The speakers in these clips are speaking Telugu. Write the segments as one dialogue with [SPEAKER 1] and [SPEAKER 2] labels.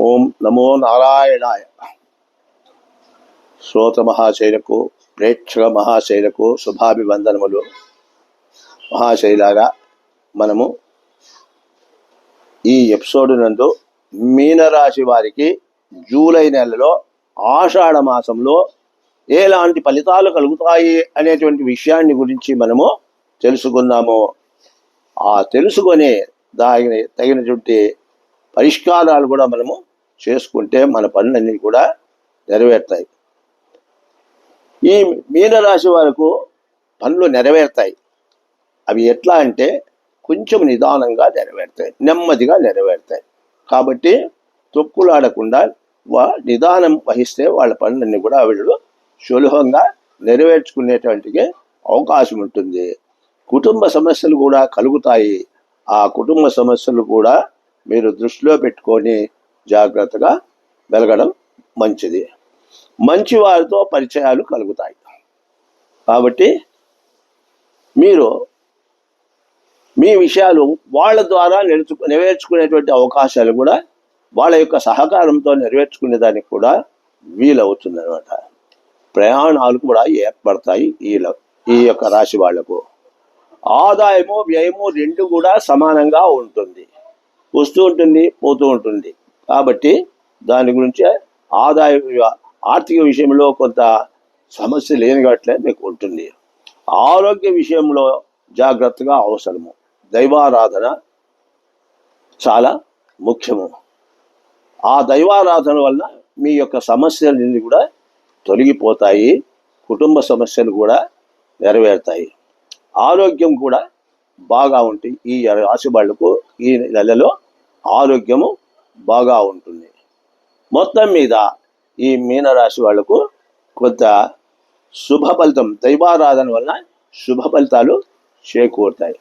[SPEAKER 1] ఓం నమో నారాయణాయ. శ్రోత మహాశైలకు, ప్రేక్షక మహాశైలకు శుభాభివందనములు. మహాశైలారా, మనము ఈ ఎపిసోడ్ నందు మీనరాశి వారికి జూలై నెలలో ఆషాఢ మాసంలో ఎలాంటి ఫలితాలు కలుగుతాయి అనేటువంటి విషయాన్ని గురించి మనము తెలుసుకుందాము. ఆ తెలుసుకొని దాని తగినటువంటి పరిష్కారాలు కూడా మనము చేసుకుంటే మన పనులన్నీ కూడా నెరవేరుతాయి. ఈ మీనరాశి వరకు పనులు నెరవేరుతాయి. అవి ఎట్లా అంటే కొంచెం నిదానంగా నెరవేరుతాయి, నెమ్మదిగా నెరవేరుతాయి. కాబట్టి తొక్కులాడకుండా నిదానం వహిస్తే వాళ్ళ పనులన్నీ కూడా వీళ్ళు సులభంగా నెరవేర్చుకునేటువంటికి అవకాశం ఉంటుంది. కుటుంబ సమస్యలు కూడా కలుగుతాయి. ఆ కుటుంబ సమస్యలు కూడా మీరు దృష్టిలో పెట్టుకొని జాగ్రత్తగా వెలగడం మంచిది. మంచి వారితో పరిచయాలు కలుగుతాయి. కాబట్టి మీరు మీ విషయాలు వాళ్ళ ద్వారా నెరవేర్చుకునేటువంటి అవకాశాలు కూడా వాళ్ళ యొక్క సహకారంతో నెరవేర్చుకునే దానికి కూడా వీలవుతుంది అనమాట. ప్రయాణాలు కూడా ఏర్పడతాయి ఈ యొక్క రాశి వాళ్లకు. ఆదాయము వ్యయము రెండు కూడా సమానంగా ఉంటుంది, వస్తూ ఉంటుంది, పోతూ ఉంటుంది. కాబట్టి దాని గురించి ఆర్థిక విషయంలో కొంత సమస్య లేనిగట్లే మీకు ఉంటుంది. ఆరోగ్య విషయంలో జాగ్రత్తగా అవసరము. దైవారాధన చాలా ముఖ్యము. ఆ దైవారాధన వల్ల మీ యొక్క సమస్యలన్నీ కూడా తొలగిపోతాయి. కుటుంబ సమస్యలు కూడా నెరవేరుతాయి. ఆరోగ్యం కూడా బాగా ఉంటుంది. ఈ రాశి వాళ్లకు ఈ నెలలో ఆరోగ్యము బాగా ఉంటుంది. మొత్తం మీద ఈ మీనరాశి వాళ్లకు కొంత శుభ ఫలితం, దైవారాధన వల్ల శుభ ఫలితాలు చేకూరుతాయి.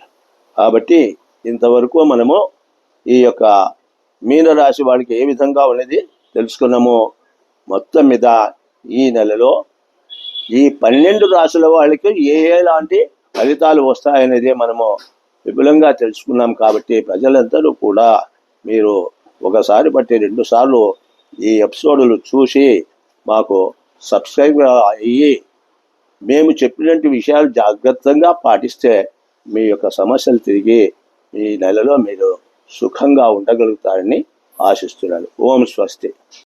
[SPEAKER 1] కాబట్టి ఇంతవరకు మనము ఈ యొక్క మీనరాశి వాళ్ళకి ఏ విధంగా ఉన్నది తెలుసుకున్నాము. మొత్తం మీద ఈ నెలలో ఈ 12 రాశుల వాళ్ళకి ఎలాంటి ఫలితాలు వస్తాయనేది మనము విపులంగా తెలుసుకున్నాం. కాబట్టి ప్రజలందరూ కూడా మీరు ఒకసారి బట్టి 2 సార్లు ఈ ఎపిసోడ్లు చూసి మాకు సబ్స్క్రైబ్ అయ్యి మేము చెప్పినటువంటి విషయాలు జాగ్రత్తగా పాటిస్తే మీ యొక్క సమస్యలు తిరిగి ఈ నెలలో మీరు సుఖంగా ఉండగలుగుతారని ఆశిస్తున్నాను. ఓం స్వస్తి.